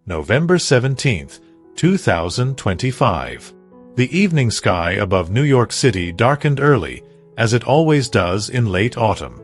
November 17, 2025. The evening sky above New York City darkened early, as it always does in late autumn.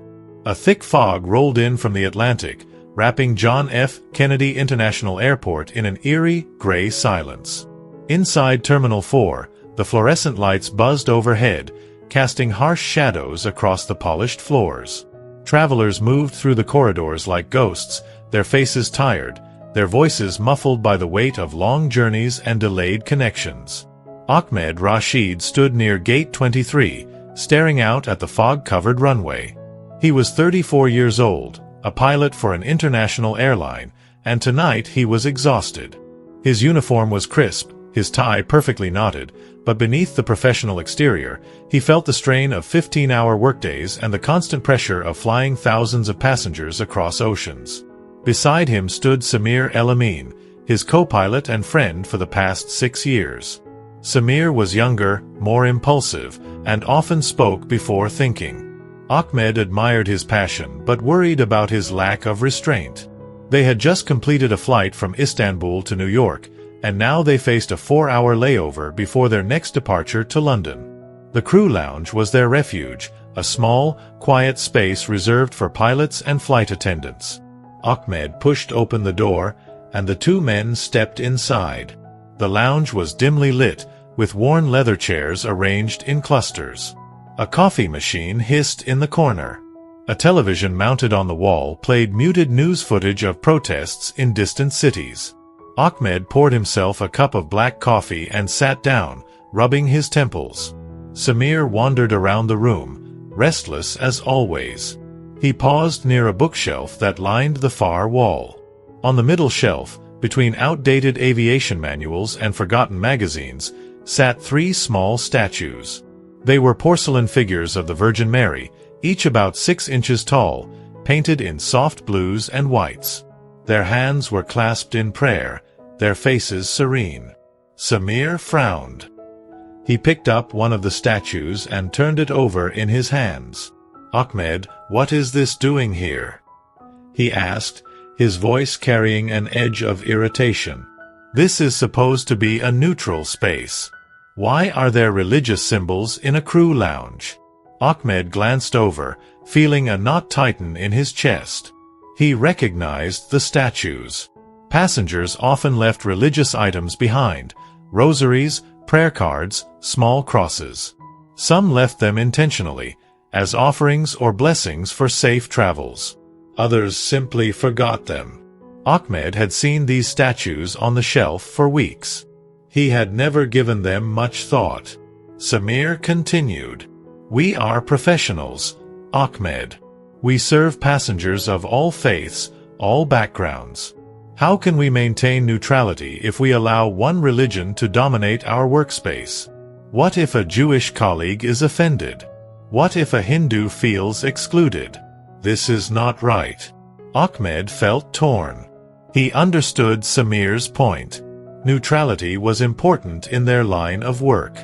A thick fog rolled in from the Atlantic, wrapping John F. Kennedy International Airport in an eerie, gray silence. Inside Terminal 4, the fluorescent lights buzzed overhead, casting harsh shadows across the polished floors. Travelers moved through the corridors like ghosts, their faces tired, their voices muffled by the weight of long journeys and delayed connections. Ahmed Rashid stood near Gate 23, staring out at the fog-covered runway. He was 34 years old, a pilot for an international airline, and tonight he was exhausted. His uniform was crisp, his tie perfectly knotted, but beneath the professional exterior, he felt the strain of 15-hour workdays and the constant pressure of flying thousands of passengers across oceans. Beside him stood Samir El-Amin, his co-pilot and friend for the past 6 years. Samir was younger, more impulsive, and often spoke before thinking. Ahmed admired his passion but worried about his lack of restraint. They had just completed a flight from Istanbul to New York, and now they faced a 4-hour layover before their next departure to London. The crew lounge was their refuge, a small, quiet space reserved for pilots and flight attendants. Ahmed pushed open the door, and the two men stepped inside. The lounge was dimly lit, with worn leather chairs arranged in clusters. A coffee machine hissed in the corner. A television mounted on the wall played muted news footage of protests in distant cities. Ahmed poured himself a cup of black coffee and sat down, rubbing his temples. Samir wandered around the room, restless as always. He paused near a bookshelf that lined the far wall. On the middle shelf, between outdated aviation manuals and forgotten magazines, sat 3 small statues. They were porcelain figures of the Virgin Mary, each about 6 inches tall, painted in soft blues and whites. Their hands were clasped in prayer, their faces serene. Samir frowned. He picked up one of the statues and turned it over in his hands. "Ahmed, what is this doing here?" he asked, his voice carrying an edge of irritation. "This is supposed to be a neutral space. Why are there religious symbols in a crew lounge?" Ahmed glanced over, feeling a knot tighten in his chest. He recognized the statues. Passengers often left religious items behind: rosaries, prayer cards, small crosses. Some left them intentionally, as offerings or blessings for safe travels. Others simply forgot them. Ahmed had seen these statues on the shelf for weeks. He had never given them much thought. Samir continued, "We are professionals, Ahmed. We serve passengers of all faiths, all backgrounds. How can we maintain neutrality if we allow one religion to dominate our workspace? What if a Jewish colleague is offended? What if a Hindu feels excluded? This is not right." Ahmed felt torn. He understood Samir's point. Neutrality was important in their line of work.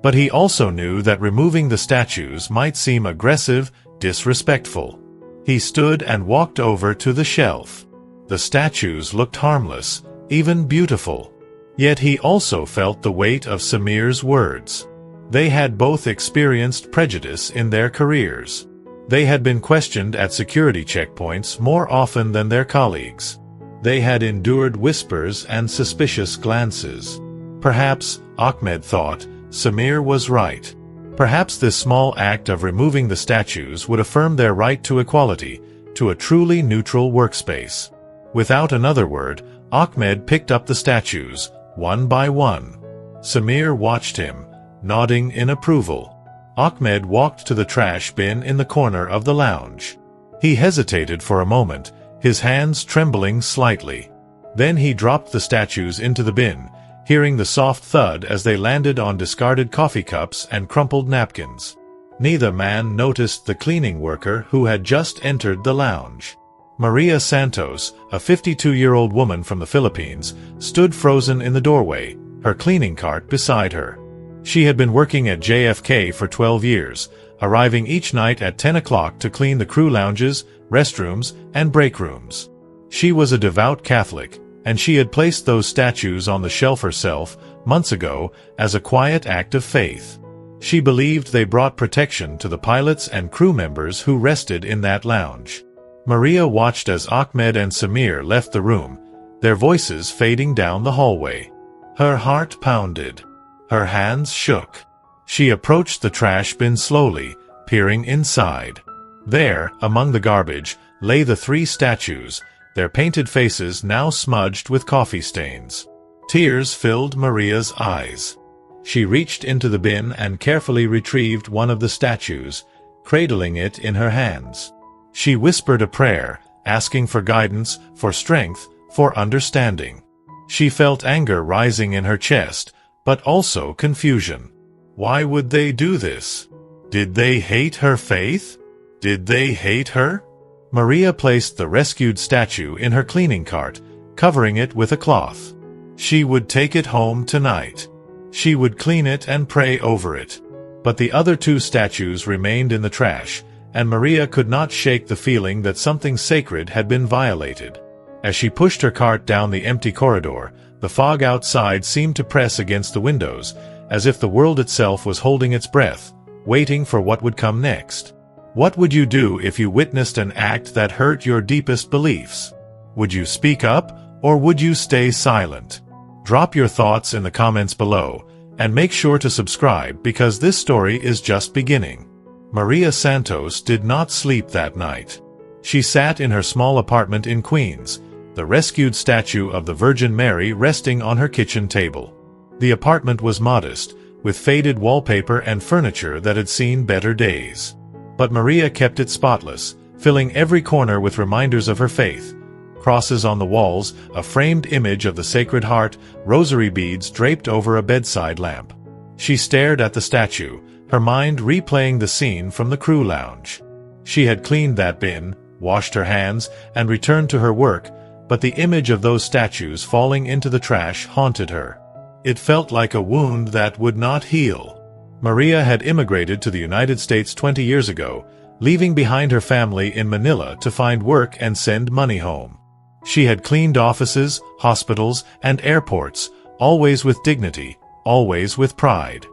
But he also knew that removing the statues might seem aggressive, disrespectful. He stood and walked over to the shelf. The statues looked harmless, even beautiful. Yet he also felt the weight of Samir's words. They had both experienced prejudice in their careers. They had been questioned at security checkpoints more often than their colleagues. They had endured whispers and suspicious glances. Perhaps, Ahmed thought, Samir was right. Perhaps this small act of removing the statues would affirm their right to equality, to a truly neutral workspace. Without another word, Ahmed picked up the statues, one by one. Samir watched him, nodding in approval. Ahmed walked to the trash bin in the corner of the lounge. He hesitated for a moment, his hands trembling slightly. Then he dropped the statues into the bin, hearing the soft thud as they landed on discarded coffee cups and crumpled napkins. Neither man noticed the cleaning worker who had just entered the lounge. Maria Santos, a 52-year-old woman from the Philippines, stood frozen in the doorway, her cleaning cart beside her. She had been working at JFK for 12 years, arriving each night at 10 o'clock to clean the crew lounges, restrooms, and break rooms. She was a devout Catholic, And she had placed those statues on the shelf herself, months ago, as a quiet act of faith. She believed they brought protection to the pilots and crew members who rested in that lounge. Maria watched as Ahmed and Samir left the room, their voices fading down the hallway. Her heart pounded. Her hands shook. She approached the trash bin slowly, peering inside. There, among the garbage, lay the 3 statues, their painted faces now smudged with coffee stains. Tears filled Maria's eyes. She reached into the bin and carefully retrieved one of the statues, cradling it in her hands. She whispered a prayer, asking for guidance, for strength, for understanding. She felt anger rising in her chest, but also confusion. Why would they do this? Did they hate her faith? Did they hate her? Maria placed the rescued statue in her cleaning cart, covering it with a cloth. She would take it home tonight. She would clean it and pray over it. But the other 2 statues remained in the trash, and Maria could not shake the feeling that something sacred had been violated. As she pushed her cart down the empty corridor, the fog outside seemed to press against the windows, as if the world itself was holding its breath, waiting for what would come next. What would you do if you witnessed an act that hurt your deepest beliefs? Would you speak up, or would you stay silent? Drop your thoughts in the comments below, and make sure to subscribe because this story is just beginning. Maria Santos did not sleep that night. She sat in her small apartment in Queens, the rescued statue of the Virgin Mary resting on her kitchen table. The apartment was modest, with faded wallpaper and furniture that had seen better days. But Maria kept it spotless, filling every corner with reminders of her faith. Crosses on the walls, a framed image of the Sacred Heart, rosary beads draped over a bedside lamp. She stared at the statue, her mind replaying the scene from the crew lounge. She had cleaned that bin, washed her hands, and returned to her work, but the image of those statues falling into the trash haunted her. It felt like a wound that would not heal. Maria had immigrated to the United States 20 years ago, leaving behind her family in Manila to find work and send money home. She had cleaned offices, hospitals, and airports, always with dignity, always with pride.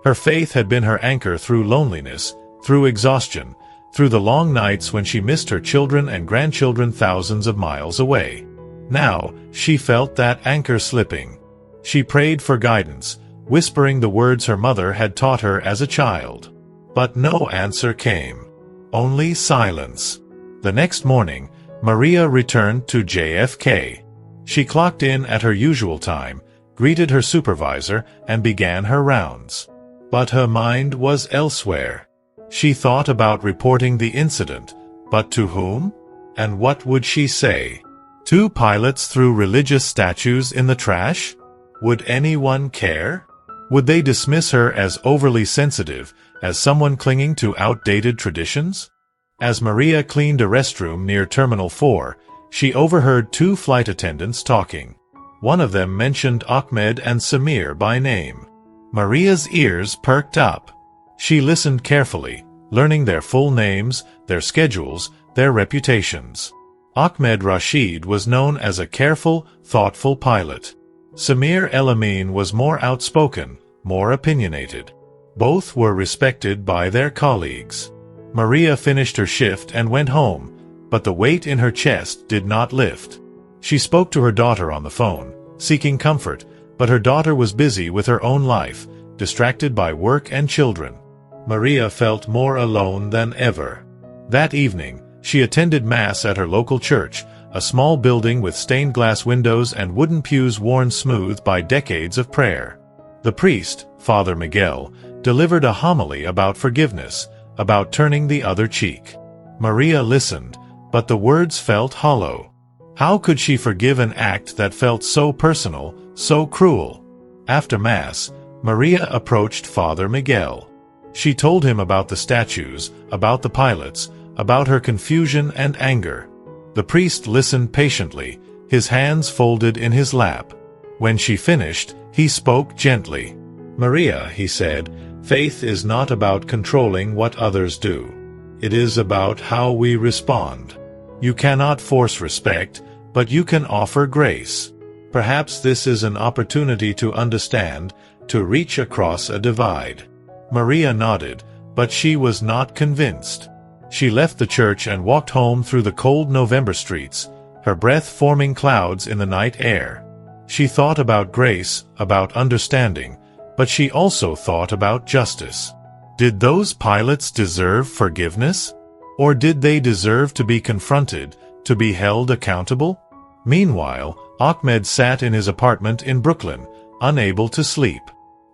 Her faith had been her anchor through loneliness, through exhaustion, through the long nights when she missed her children and grandchildren thousands of miles away. Now, she felt that anchor slipping. She prayed for guidance, whispering the words her mother had taught her as a child. But no answer came. Only silence. The next morning, Maria returned to JFK. She clocked in at her usual time, greeted her supervisor, and began her rounds. But her mind was elsewhere. She thought about reporting the incident, but to whom? And what would she say? 2 pilots threw religious statues in the trash? Would anyone care? Would they dismiss her as overly sensitive, as someone clinging to outdated traditions? As Maria cleaned a restroom near Terminal 4, she overheard 2 flight attendants talking. One of them mentioned Ahmed and Samir by name. Maria's ears perked up. She listened carefully, learning their full names, their schedules, their reputations. Ahmed Rashid was known as a careful, thoughtful pilot. Samir El-Amin was more outspoken, more opinionated. Both were respected by their colleagues. Maria finished her shift and went home, but the weight in her chest did not lift. She spoke to her daughter on the phone, seeking comfort, but her daughter was busy with her own life, distracted by work and children. Maria felt more alone than ever. That evening, she attended Mass at her local church, a small building with stained glass windows and wooden pews worn smooth by decades of prayer. The priest, Father Miguel, delivered a homily about forgiveness, about turning the other cheek. Maria listened, but the words felt hollow. How could she forgive an act that felt so personal, so cruel? After Mass, Maria approached Father Miguel. She told him about the statues, about the pilots, about her confusion and anger. The priest listened patiently, his hands folded in his lap. When she finished, he spoke gently. "Maria," he said, "faith is not about controlling what others do. It is about how we respond. You cannot force respect, but you can offer grace. Perhaps this is an opportunity to understand, to reach across a divide. Maria nodded, but she was not convinced. She left the church and walked home through the cold November streets, her breath forming clouds in the night air. She thought about grace, about understanding, but she also thought about justice. Did those pilots deserve forgiveness? Or did they deserve to be confronted, to be held accountable? Meanwhile, Ahmed sat in his apartment in Brooklyn, unable to sleep.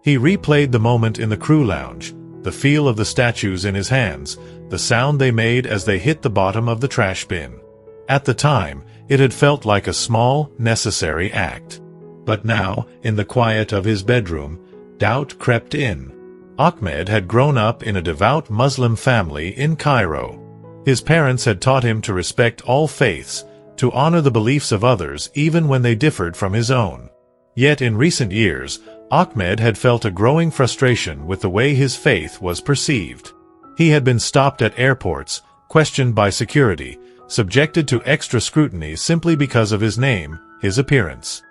He replayed the moment in the crew lounge, the feel of the statues in his hands, the sound they made as they hit the bottom of the trash bin. At the time, it had felt like a small, necessary act. But now, in the quiet of his bedroom, doubt crept in. Ahmed had grown up in a devout Muslim family in Cairo. His parents had taught him to respect all faiths, to honor the beliefs of others even when they differed from his own. Yet in recent years, Ahmed had felt a growing frustration with the way his faith was perceived. He had been stopped at airports, questioned by security, subjected to extra scrutiny simply because of his name, his appearance.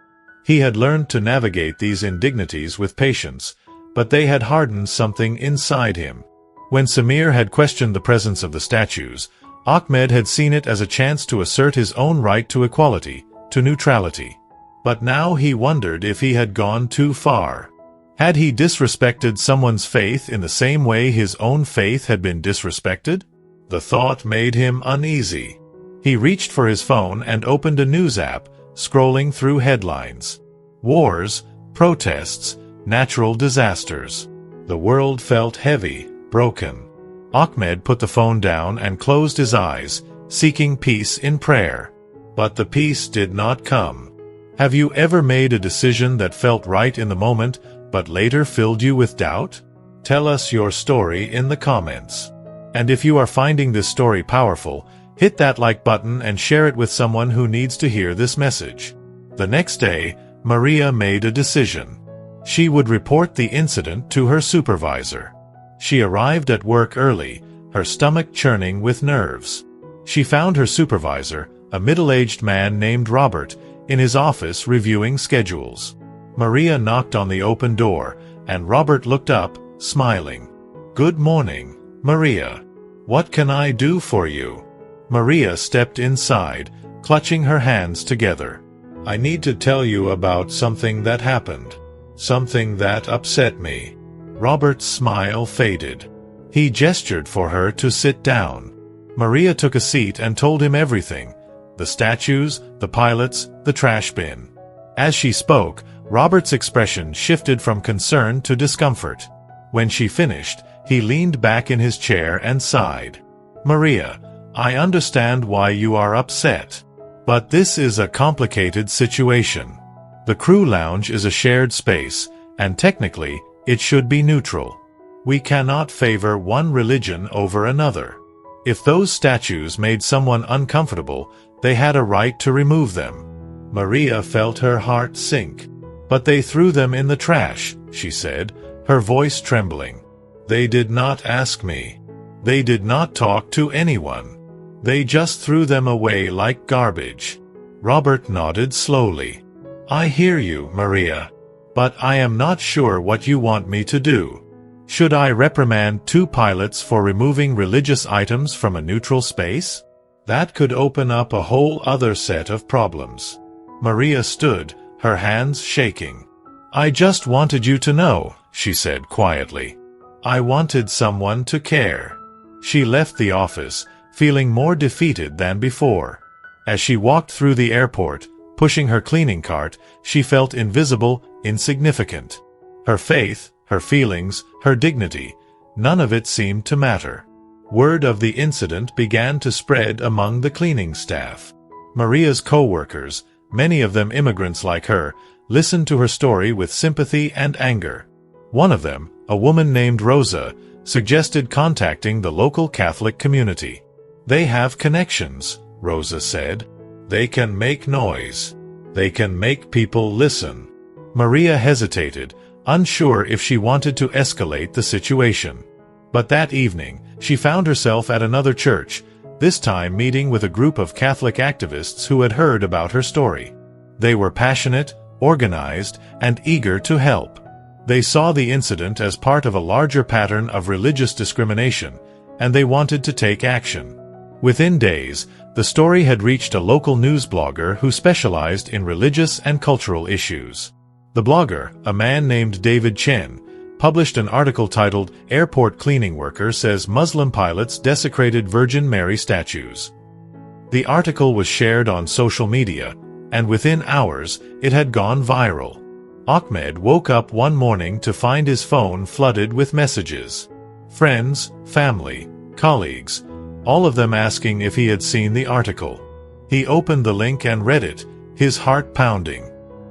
He had learned to navigate these indignities with patience, but they had hardened something inside him. When Samir had questioned the presence of the statues, Ahmed had seen it as a chance to assert his own right to equality, to neutrality. But now he wondered if he had gone too far. Had he disrespected someone's faith in the same way his own faith had been disrespected? The thought made him uneasy. He reached for his phone and opened a news app, scrolling through headlines. Wars, protests, natural disasters. The world felt heavy, broken. Ahmed put the phone down and closed his eyes, seeking peace in prayer. But the peace did not come. Have you ever made a decision that felt right in the moment, but later filled you with doubt? Tell us your story in the comments. And if you are finding this story powerful, hit that like button and share it with someone who needs to hear this message. The next day, Maria made a decision. She would report the incident to her supervisor. She arrived at work early, her stomach churning with nerves. She found her supervisor, a middle-aged man named Robert, in his office reviewing schedules. Maria knocked on the open door, and Robert looked up, smiling. "Good morning, Maria. What can I do for you?" Maria stepped inside, clutching her hands together. "I need to tell you about something that happened. Something that upset me." Robert's smile faded. He gestured for her to sit down. Maria took a seat and told him everything. The statues, the pilots, the trash bin. As she spoke, Robert's expression shifted from concern to discomfort. When she finished, he leaned back in his chair and sighed. "Maria, I understand why you are upset. But this is a complicated situation. The crew lounge is a shared space, and technically, it should be neutral. We cannot favor one religion over another. If those statues made someone uncomfortable, they had a right to remove them." Maria felt her heart sink. "But they threw them in the trash," she said, her voice trembling. "They did not ask me. They did not talk to anyone. They just threw them away like garbage." Robert nodded slowly. "I hear you, Maria. But I am not sure what you want me to do. Should I reprimand 2 pilots for removing religious items from a neutral space? That could open up a whole other set of problems." Maria stood, her hands shaking. "I just wanted you to know," she said quietly. "I wanted someone to care." She left the office, feeling more defeated than before. As she walked through the airport, pushing her cleaning cart, she felt invisible, insignificant. Her faith, her feelings, her dignity, none of it seemed to matter. Word of the incident began to spread among the cleaning staff. Maria's co-workers, many of them immigrants like her, listened to her story with sympathy and anger. One of them, a woman named Rosa, suggested contacting the local Catholic community. "They have connections," Rosa said. "They can make noise. They can make people listen." Maria hesitated, unsure if she wanted to escalate the situation. But that evening, she found herself at another church, this time meeting with a group of Catholic activists who had heard about her story. They were passionate, organized, and eager to help. They saw the incident as part of a larger pattern of religious discrimination, and they wanted to take action. Within days, the story had reached a local news blogger who specialized in religious and cultural issues. The blogger, a man named David Chen, published an article titled "Airport Cleaning Worker Says Muslim Pilots Desecrated Virgin Mary Statues." The article was shared on social media, and within hours, it had gone viral. Ahmed woke up one morning to find his phone flooded with messages. Friends, family, colleagues, all of them asking if he had seen the article. He opened the link and read it, his heart pounding.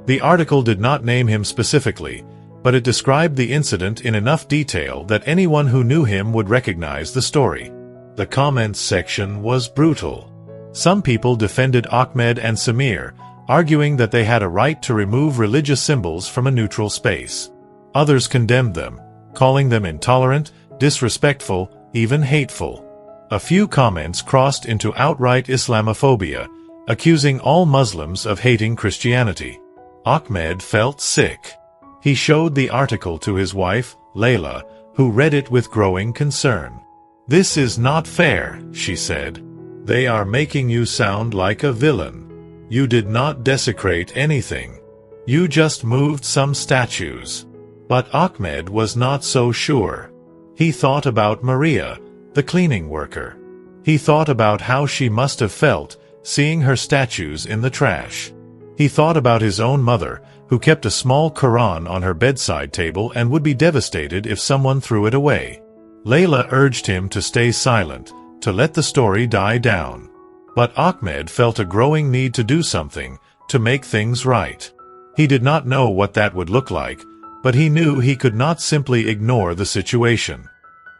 The article did not name him specifically, but it described the incident in enough detail that anyone who knew him would recognize the story. The comments section was brutal. Some people defended Ahmed and Samir, arguing that they had a right to remove religious symbols from a neutral space. Others condemned them, calling them intolerant, disrespectful, even hateful. A few comments crossed into outright Islamophobia, accusing all Muslims of hating Christianity. Ahmed felt sick. He showed the article to his wife, Layla, who read it with growing concern. "This is not fair," she said. "They are making you sound like a villain. You did not desecrate anything. You just moved some statues." But Ahmed was not so sure. He thought about Maria, the cleaning worker. He thought about how she must have felt, seeing her statues in the trash. He thought about his own mother, who kept a small Quran on her bedside table and would be devastated if someone threw it away. Layla urged him to stay silent, to let the story die down. But Ahmed felt a growing need to do something, to make things right. He did not know what that would look like, but he knew he could not simply ignore the situation.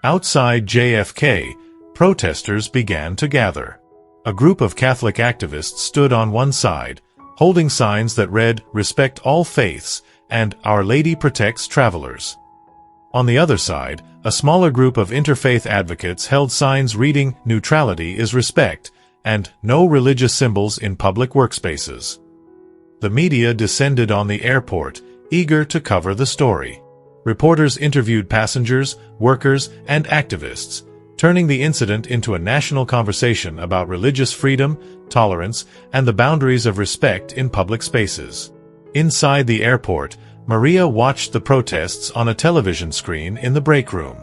Outside JFK, protesters began to gather. A group of Catholic activists stood on one side, holding signs that read, "Respect all faiths," and "Our Lady protects travelers." On the other side, a smaller group of interfaith advocates held signs reading, "Neutrality is respect," and "No religious symbols in public workspaces." The media descended on the airport, eager to cover the story. Reporters interviewed passengers, workers, and activists, turning the incident into a national conversation about religious freedom, tolerance, and the boundaries of respect in public spaces. Inside the airport, Maria watched the protests on a television screen in the break room.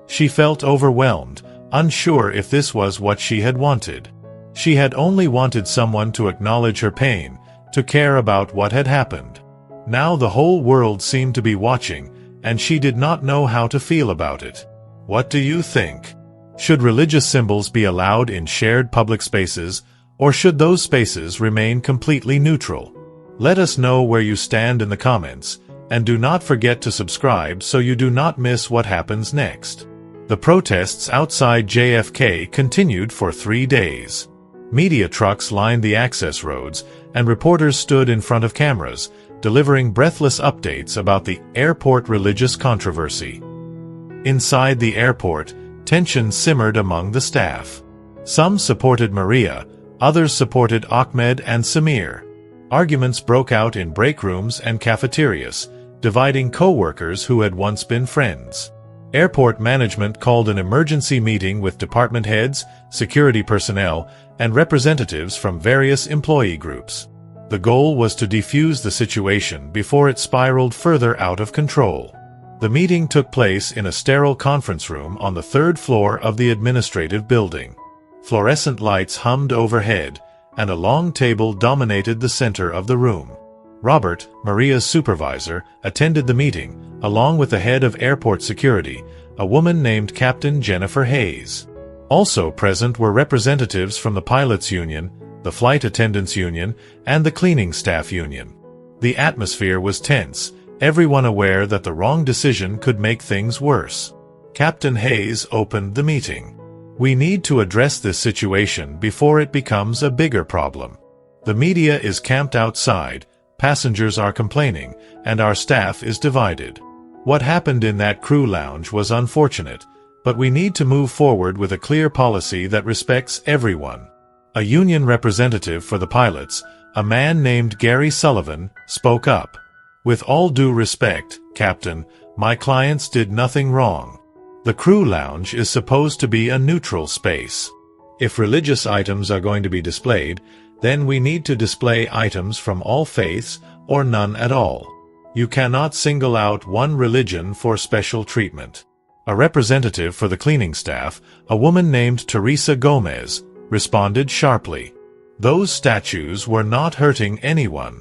She felt overwhelmed, unsure if this was what she had wanted. She had only wanted someone to acknowledge her pain, to care about what had happened. Now the whole world seemed to be watching, and she did not know how to feel about it. What do you think? Should religious symbols be allowed in shared public spaces, or should those spaces remain completely neutral? Let us know where you stand in the comments, and do not forget to subscribe so you do not miss what happens next. The protests outside JFK continued for 3 days. Media trucks lined the access roads, and reporters stood in front of cameras, delivering breathless updates about the airport religious controversy. Inside the airport, tension simmered among the staff. Some supported Maria, others supported Ahmed and Samir. Arguments broke out in break rooms and cafeterias, dividing co-workers who had once been friends. Airport management called an emergency meeting with department heads, security personnel, and representatives from various employee groups. The goal was to defuse the situation before it spiraled further out of control. The meeting took place in a sterile conference room on the 3rd floor of the administrative building. Fluorescent lights hummed overhead, and a long table dominated the center of the room. Robert, Maria's supervisor, attended the meeting, along with the head of airport security, a woman named Captain Jennifer Hayes. Also present were representatives from the pilots' union, the flight attendants' union, and the cleaning staff union. The atmosphere was tense, everyone aware that the wrong decision could make things worse. Captain Hayes opened the meeting. "We need to address this situation before it becomes a bigger problem. The media is camped outside, passengers are complaining, and our staff is divided. What happened in that crew lounge was unfortunate, but we need to move forward with a clear policy that respects everyone." A union representative for the pilots, a man named Gary Sullivan, spoke up. "With all due respect, Captain, my clients did nothing wrong. The crew lounge is supposed to be a neutral space. If religious items are going to be displayed, then we need to display items from all faiths or none at all. You cannot single out one religion for special treatment." A representative for the cleaning staff, a woman named Teresa Gomez, responded sharply. "Those statues were not hurting anyone.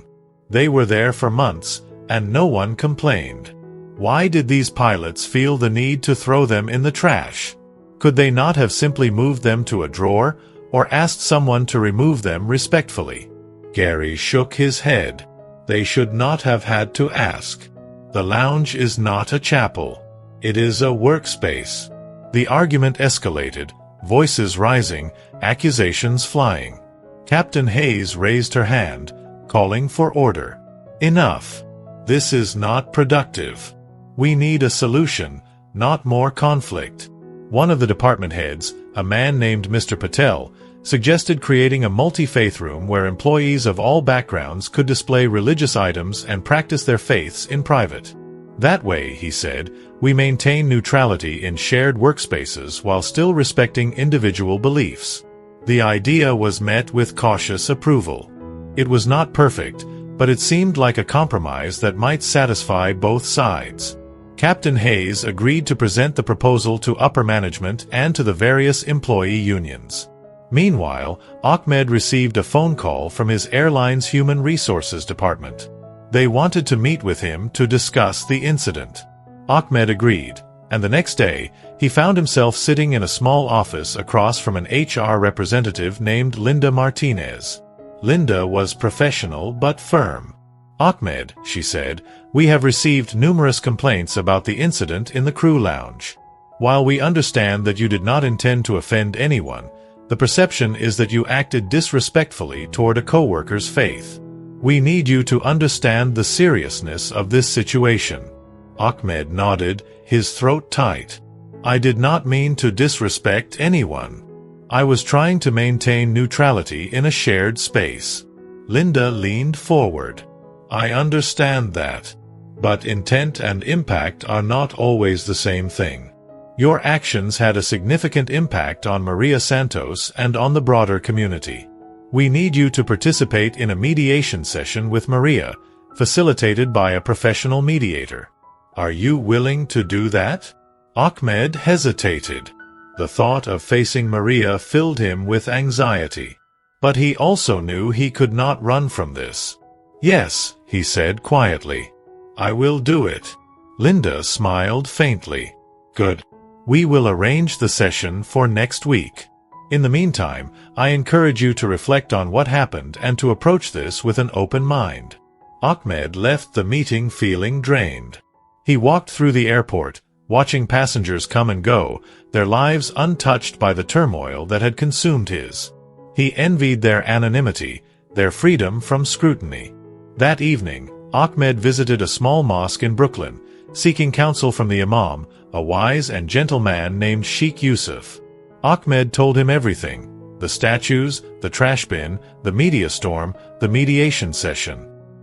They were there for months, and no one complained. Why did these pilots feel the need to throw them in the trash? Could they not have simply moved them to a drawer, or asked someone to remove them respectfully?" Gary shook his head. "They should not have had to ask. The lounge is not a chapel. It is a workspace." The argument escalated, voices rising, accusations flying. Captain Hayes raised her hand, calling for order. "Enough. This is not productive. We need a solution, not more conflict." One of the department heads, a man named Mr. Patel, suggested creating a multi-faith room where employees of all backgrounds could display religious items and practice their faiths in private. That way, he said, we maintain neutrality in shared workspaces while still respecting individual beliefs. The idea was met with cautious approval. It was not perfect, but it seemed like a compromise that might satisfy both sides. Captain Hayes agreed to present the proposal to upper management and to the various employee unions. Meanwhile, Ahmed received a phone call from his airline's Human Resources Department. They wanted to meet with him to discuss the incident. Ahmed agreed, and the next day, he found himself sitting in a small office across from an HR representative named Linda Martinez. Linda was professional but firm. "Ahmed," she said, "we have received numerous complaints about the incident in the crew lounge. While we understand that you did not intend to offend anyone, the perception is that you acted disrespectfully toward a co-worker's faith. We need you to understand the seriousness of this situation." Ahmed nodded, his throat tight. "I did not mean to disrespect anyone. I was trying to maintain neutrality in a shared space." Linda leaned forward. "I understand that. But intent and impact are not always the same thing. Your actions had a significant impact on Maria Santos and on the broader community. We need you to participate in a mediation session with Maria, facilitated by a professional mediator. Are you willing to do that?" Ahmed hesitated. The thought of facing Maria filled him with anxiety. But he also knew he could not run from this. "Yes," he said quietly. "I will do it." Linda smiled faintly. "Good. We will arrange the session for next week. In the meantime, I encourage you to reflect on what happened and to approach this with an open mind." Ahmed left the meeting feeling drained. He walked through the airport, watching passengers come and go, their lives untouched by the turmoil that had consumed his. He envied their anonymity, their freedom from scrutiny. That evening, Ahmed visited a small mosque in Brooklyn, seeking counsel from the imam, a wise and gentle man named Sheikh Yusuf. Ahmed told him everything: the statues, the trash bin, the media storm, the mediation session.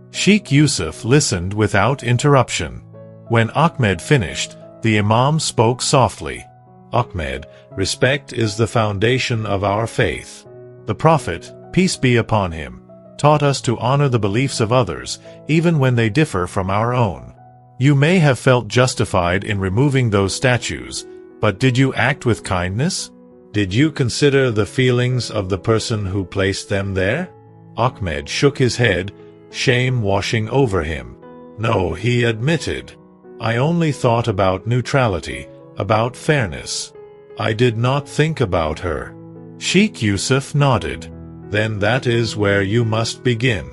Sheikh Yusuf listened without interruption. When Ahmed finished, the imam spoke softly. "Ahmed, respect is the foundation of our faith. The Prophet, peace be upon him, taught us to honor the beliefs of others, even when they differ from our own. You may have felt justified in removing those statues, but did you act with kindness? Did you consider the feelings of the person who placed them there?" Ahmed shook his head, shame washing over him. "No," he admitted. "I only thought about neutrality, about fairness. I did not think about her." Sheikh Yusuf nodded. "Then that is where you must begin.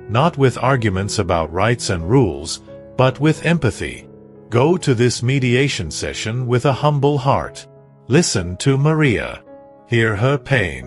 Not with arguments about rights and rules, but with empathy. Go to this mediation session with a humble heart. Listen to Maria. Hear her pain.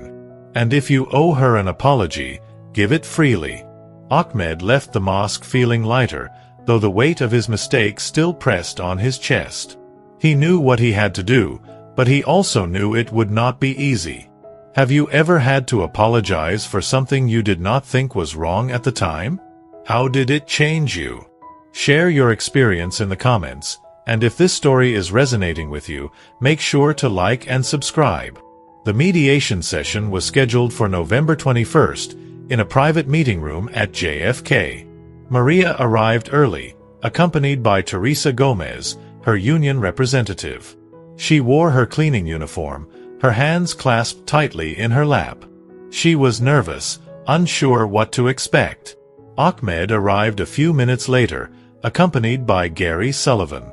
And if you owe her an apology, give it freely." Ahmed left the mosque feeling lighter, though the weight of his mistake still pressed on his chest. He knew what he had to do, but he also knew it would not be easy. Have you ever had to apologize for something you did not think was wrong at the time? How did it change you? Share your experience in the comments, and if this story is resonating with you, make sure to like and subscribe. The mediation session was scheduled for November 21st in a private meeting room at JFK. Maria arrived early, accompanied by Teresa Gomez, her union representative. She wore her cleaning uniform, her hands clasped tightly in her lap. She was nervous, unsure what to expect. Ahmed arrived a few minutes later, accompanied by Gary Sullivan.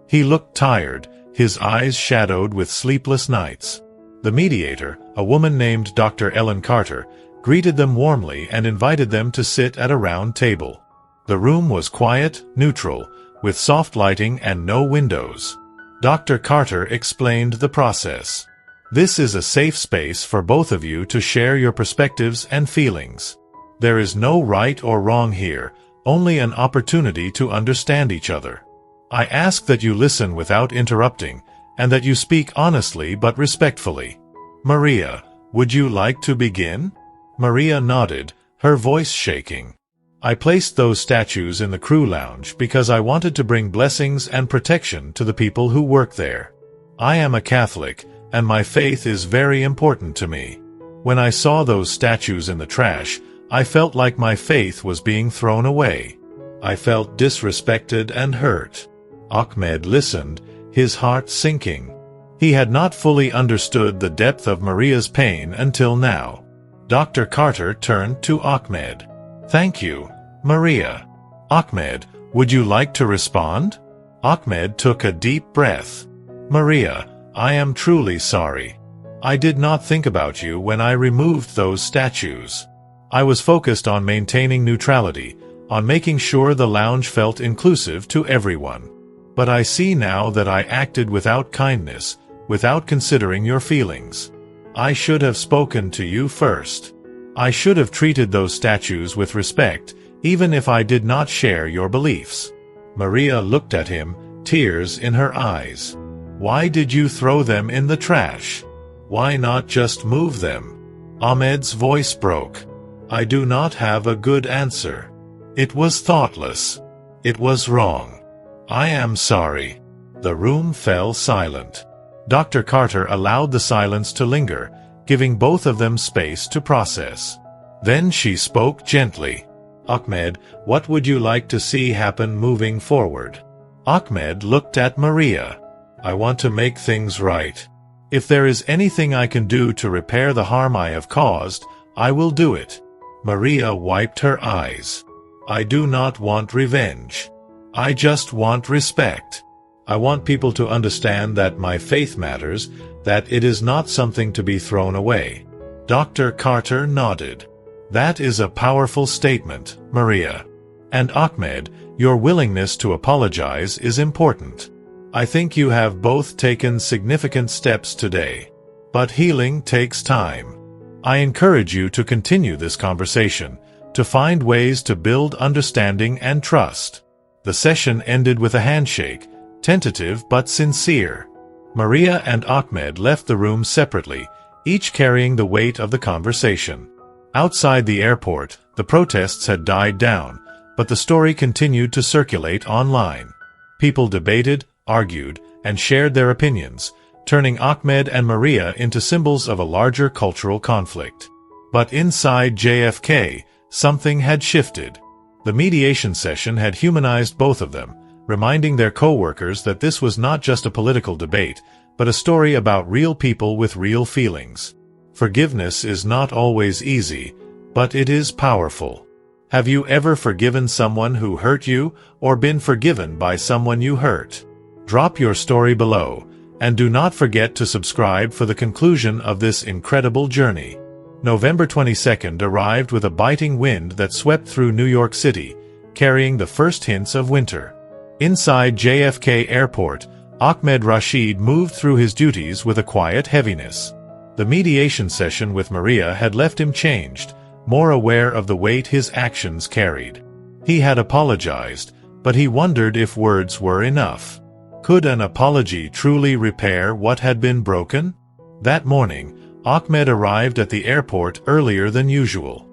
He looked tired, his eyes shadowed with sleepless nights. The mediator, a woman named Dr. Ellen Carter, greeted them warmly and invited them to sit at a round table. The room was quiet, neutral, with soft lighting and no windows. Dr. Carter explained the process. This is a safe space for both of you to share your perspectives and feelings. There is no right or wrong here, only an opportunity to understand each other. I ask that you listen without interrupting, and that you speak honestly but respectfully. Maria, would you like to begin? Maria nodded, her voice shaking. I placed those statues in the crew lounge because I wanted to bring blessings and protection to the people who work there. I am a Catholic, and my faith is very important to me. When I saw those statues in the trash, I felt like my faith was being thrown away. I felt disrespected and hurt. Ahmed listened, his heart sinking. He had not fully understood the depth of Maria's pain until now. Dr. Carter turned to Ahmed. Thank you, Maria. Ahmed, would you like to respond? Ahmed took a deep breath. Maria, I am truly sorry. I did not think about you when I removed those statues. I was focused on maintaining neutrality, on making sure the lounge felt inclusive to everyone. But I see now that I acted without kindness, without considering your feelings. I should have spoken to you first. I should have treated those statues with respect, even if I did not share your beliefs. Maria looked at him, tears in her eyes. Why did you throw them in the trash? Why not just move them? Ahmed's voice broke. I do not have a good answer. It was thoughtless. It was wrong. I am sorry. The room fell silent. Dr. Carter allowed the silence to linger, giving both of them space to process. Then she spoke gently. Ahmed, what would you like to see happen moving forward? Ahmed looked at Maria. I want to make things right. If there is anything I can do to repair the harm I have caused, I will do it. Maria wiped her eyes. I do not want revenge. I just want respect. I want people to understand that my faith matters, that it is not something to be thrown away. Dr. Carter nodded. That is a powerful statement, Maria. And Ahmed, your willingness to apologize is important. I think you have both taken significant steps today. But healing takes time. I encourage you to continue this conversation, to find ways to build understanding and trust. The session ended with a handshake, tentative but sincere. Maria and Ahmed left the room separately, each carrying the weight of the conversation. Outside the airport, the protests had died down, but the story continued to circulate online. People debated, argued, and shared their opinions, turning Ahmed and Maria into symbols of a larger cultural conflict. But inside JFK, something had shifted. The mediation session had humanized both of them, reminding their co-workers that this was not just a political debate, but a story about real people with real feelings. Forgiveness is not always easy, but it is powerful. Have you ever forgiven someone who hurt you, or been forgiven by someone you hurt? Drop your story below, and do not forget to subscribe for the conclusion of this incredible journey. November 22nd arrived with a biting wind that swept through New York City, carrying the first hints of winter. Inside JFK Airport, Ahmed Rashid moved through his duties with a quiet heaviness. The mediation session with Maria had left him changed, more aware of the weight his actions carried. He had apologized, but he wondered if words were enough. Could an apology truly repair what had been broken? That morning, Ahmed arrived at the airport earlier than usual.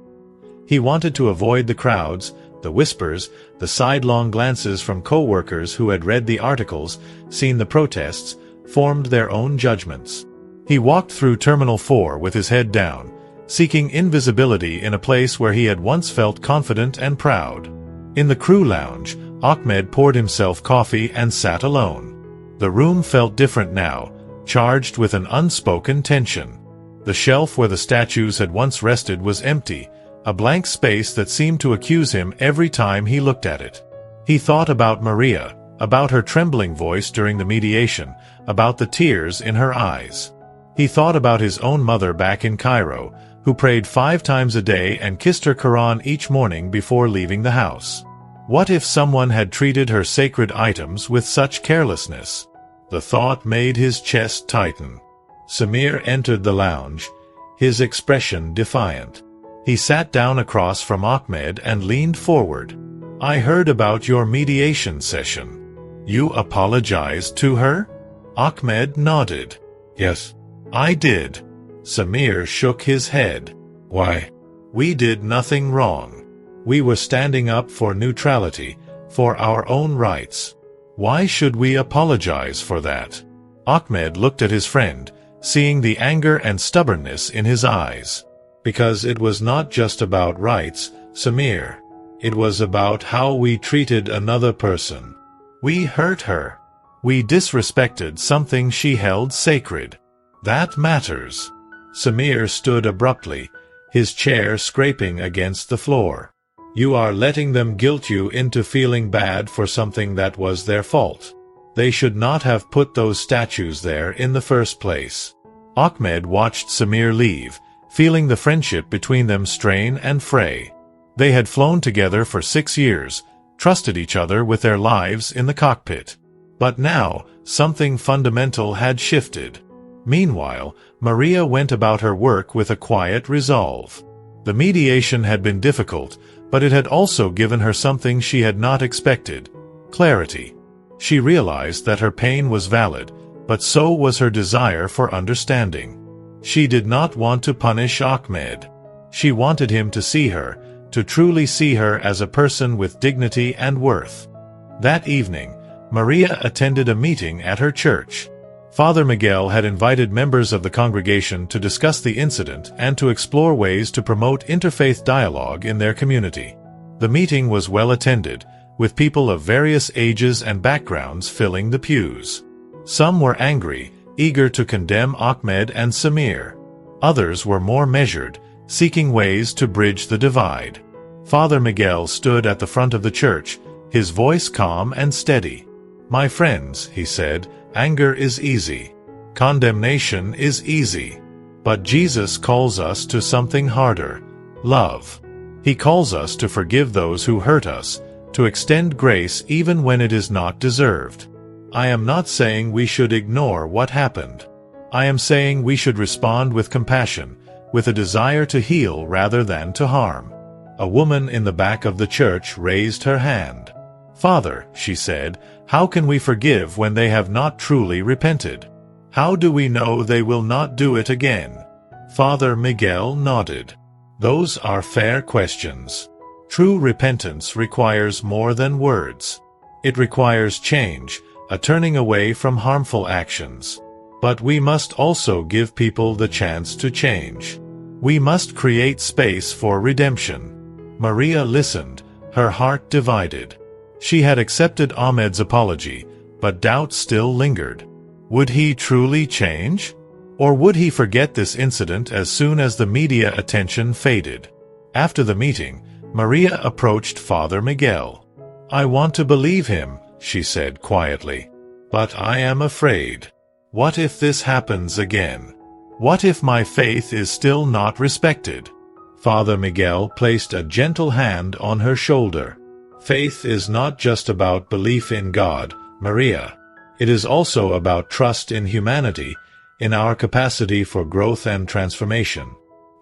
He wanted to avoid the crowds, The whispers, the sidelong glances from co-workers who had read the articles, seen the protests, formed their own judgments. He walked through Terminal 4 with his head down, seeking invisibility in a place where he had once felt confident and proud. In the crew lounge, Ahmed poured himself coffee and sat alone. The room felt different now, charged with an unspoken tension. The shelf where the statues had once rested was empty, a blank space that seemed to accuse him every time he looked at it. He thought about Maria, about her trembling voice during the mediation, about the tears in her eyes. He thought about his own mother back in Cairo, who prayed 5 times a day and kissed her Quran each morning before leaving the house. What if someone had treated her sacred items with such carelessness? The thought made his chest tighten. Samir entered the lounge, his expression defiant. He sat down across from Ahmed and leaned forward. "I heard about your mediation session. You apologized to her?" Ahmed nodded. "Yes, I did." Samir shook his head. "Why?" "We did nothing wrong. We were standing up for neutrality, for our own rights. Why should we apologize for that?" Ahmed looked at his friend, seeing the anger and stubbornness in his eyes. "Because it was not just about rights, Samir. It was about how we treated another person. We hurt her. We disrespected something she held sacred. That matters." Samir stood abruptly, his chair scraping against the floor. "You are letting them guilt you into feeling bad for something that was their fault. They should not have put those statues there in the first place." Ahmed watched Samir leave, feeling the friendship between them strain and fray. They had flown together for 6 years, trusted each other with their lives in the cockpit. But now, something fundamental had shifted. Meanwhile, Maria went about her work with a quiet resolve. The mediation had been difficult, but it had also given her something she had not expected: clarity. She realized that her pain was valid, but so was her desire for understanding. She did not want to punish Ahmed. She wanted him to see her, to truly see her as a person with dignity and worth. That evening, Maria attended a meeting at her church. Father Miguel had invited members of the congregation to discuss the incident and to explore ways to promote interfaith dialogue in their community. The meeting was well attended, with people of various ages and backgrounds filling the pews. Some were angry, eager to condemn Ahmed and Samir. Others were more measured, seeking ways to bridge the divide. Father Miguel stood at the front of the church, his voice calm and steady. "My friends," he said, "anger is easy. Condemnation is easy. But Jesus calls us to something harder: love. He calls us to forgive those who hurt us, to extend grace even when it is not deserved. I am not saying we should ignore what happened. I am saying we should respond with compassion, with a desire to heal rather than to harm." A woman in the back of the church raised her hand. "Father," she said, "how can we forgive when they have not truly repented? How do we know they will not do it again?" Father Miguel nodded. "Those are fair questions. True repentance requires more than words. It requires change, a turning away from harmful actions. But we must also give people the chance to change. We must create space for redemption." Maria listened, her heart divided. She had accepted Ahmed's apology, but doubt still lingered. Would he truly change? Or would he forget this incident as soon as the media attention faded? After the meeting, Maria approached Father Miguel. "I want to believe him," she said quietly. "But I am afraid. What if this happens again? What if my faith is still not respected?" Father Miguel placed a gentle hand on her shoulder. "Faith is not just about belief in God, Maria. It is also about trust in humanity, in our capacity for growth and transformation.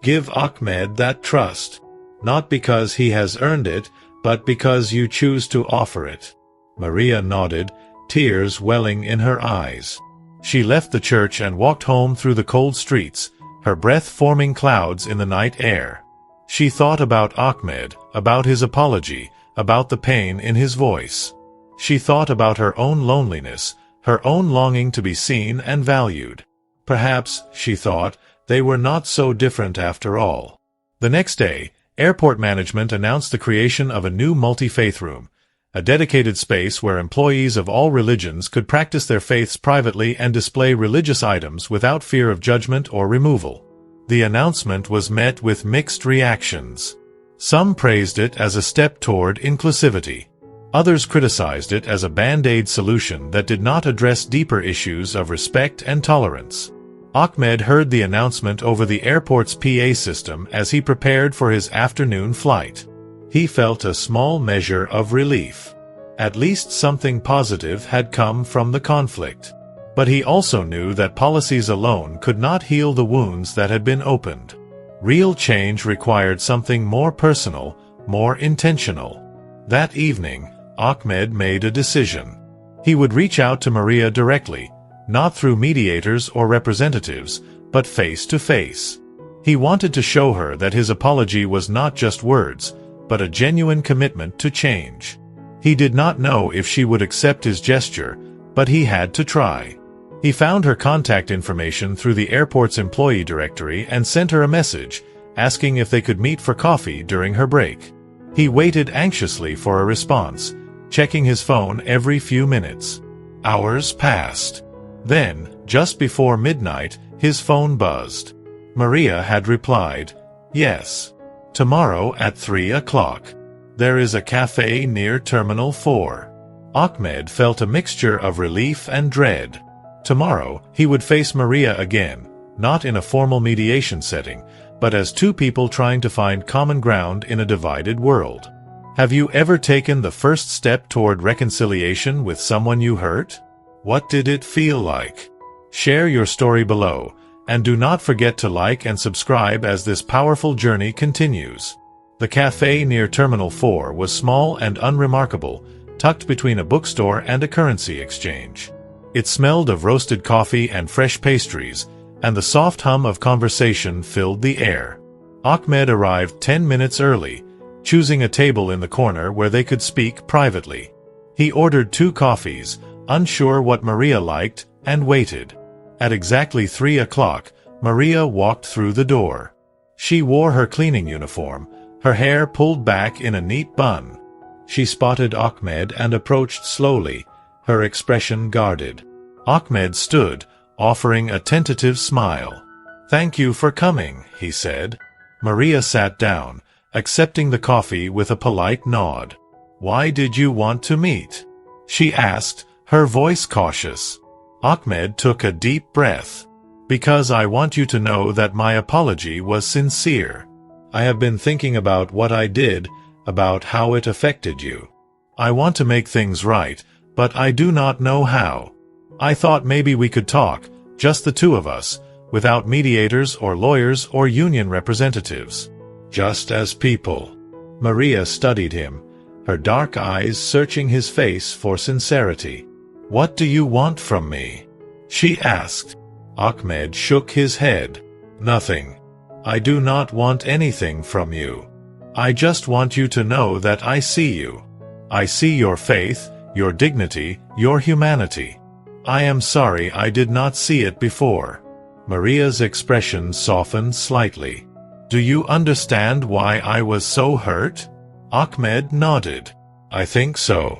Give Ahmed that trust, not because he has earned it, but because you choose to offer it." Maria nodded, tears welling in her eyes. She left the church and walked home through the cold streets, her breath forming clouds in the night air. She thought about Ahmed, about his apology, about the pain in his voice. She thought about her own loneliness, her own longing to be seen and valued. Perhaps, she thought, they were not so different after all. The next day, airport management announced the creation of a new multi-faith room, a dedicated space where employees of all religions could practice their faiths privately and display religious items without fear of judgment or removal. The announcement was met with mixed reactions. Some praised it as a step toward inclusivity. Others criticized it as a band-aid solution that did not address deeper issues of respect and tolerance. Ahmed heard the announcement over the airport's PA system as he prepared for his afternoon flight. He felt a small measure of relief. At least something positive had come from the conflict. But he also knew that policies alone could not heal the wounds that had been opened. Real change required something more personal, more intentional. That evening, Ahmed made a decision. He would reach out to Maria directly, not through mediators or representatives, but face to face. He wanted to show her that his apology was not just words, but a genuine commitment to change. He did not know if she would accept his gesture, but he had to try. He found her contact information through the airport's employee directory and sent her a message, asking if they could meet for coffee during her break. He waited anxiously for a response, checking his phone every few minutes. Hours passed. Then, just before midnight, his phone buzzed. Maria had replied, "Yes. Tomorrow at 3 o'clock. There is a cafe near Terminal 4. Ahmed felt a mixture of relief and dread. Tomorrow, he would face Maria again, not in a formal mediation setting, but as two people trying to find common ground in a divided world. Have you ever taken the first step toward reconciliation with someone you hurt? What did it feel like? Share your story below, and do not forget to like and subscribe as this powerful journey continues. The cafe near Terminal 4 was small and unremarkable, tucked between a bookstore and a currency exchange. It smelled of roasted coffee and fresh pastries, and the soft hum of conversation filled the air. Ahmed arrived 10 minutes early, choosing a table in the corner where they could speak privately. He ordered 2 coffees, unsure what Maria liked, and waited. At exactly 3 o'clock, Maria walked through the door. She wore her cleaning uniform, her hair pulled back in a neat bun. She spotted Ahmed and approached slowly, her expression guarded. Ahmed stood, offering a tentative smile. "Thank you for coming," he said. Maria sat down, accepting the coffee with a polite nod. "Why did you want to meet?" she asked, her voice cautious. Ahmed took a deep breath. "Because I want you to know that my apology was sincere. I have been thinking about what I did, about how it affected you. I want to make things right, but I do not know how. I thought maybe we could talk, just the two of us, without mediators or lawyers or union representatives. Just as people." Maria studied him, her dark eyes searching his face for sincerity. "What do you want from me?" she asked. Ahmed shook his head. "Nothing. I do not want anything from you. I just want you to know that I see you. I see your faith, your dignity, your humanity. I am sorry I did not see it before." Maria's expression softened slightly. "Do you understand why I was so hurt?" Ahmed nodded. "I think so.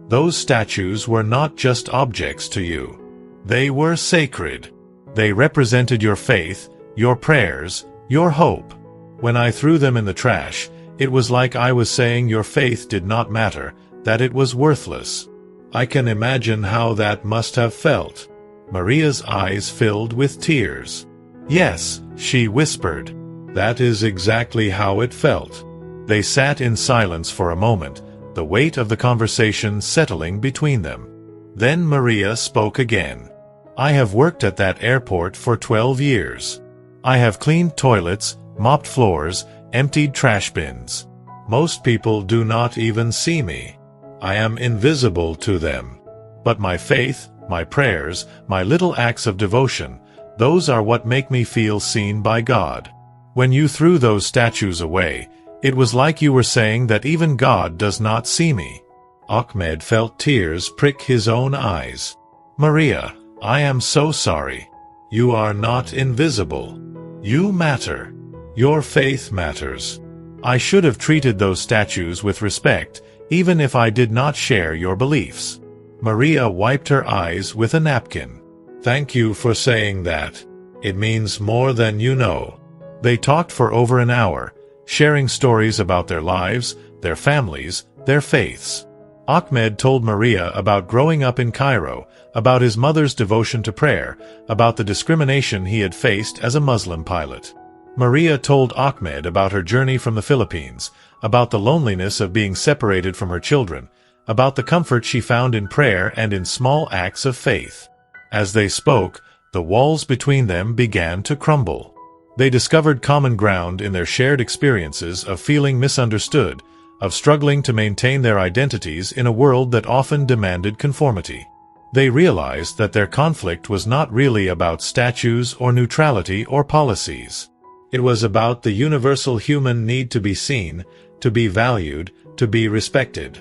Those statues were not just objects to you. They were sacred. They represented your faith, your prayers, your hope. When I threw them in the trash, it was like I was saying your faith did not matter, that it was worthless. I can imagine how that must have felt." Maria's eyes filled with tears. "Yes," she whispered. "That is exactly how it felt." They sat in silence for a moment, the weight of the conversation settling between them. Then Maria spoke again. "I have worked at that airport for 12 years. I have cleaned toilets, mopped floors, emptied trash bins. Most people do not even see me. I am invisible to them. But my faith, my prayers, my little acts of devotion, those are what make me feel seen by God. When you threw those statues away, It was like you were saying that even God does not see me. Ahmed felt tears prick his own eyes. Maria, I am so sorry. You are not invisible. You matter. Your faith matters. I should have treated those statues with respect, even if I did not share your beliefs. Maria wiped her eyes with a napkin. Thank you for saying that. It means more than you know. They talked for over an hour, sharing stories about their lives, their families, their faiths. Ahmed told Maria about growing up in Cairo, about his mother's devotion to prayer, about the discrimination he had faced as a Muslim pilot. Maria told Ahmed about her journey from the Philippines, about the loneliness of being separated from her children, about the comfort she found in prayer and in small acts of faith. As they spoke, the walls between them began to crumble. They discovered common ground in their shared experiences of feeling misunderstood, of struggling to maintain their identities in a world that often demanded conformity. They realized that their conflict was not really about statues or neutrality or policies. It was about the universal human need to be seen, to be valued, to be respected.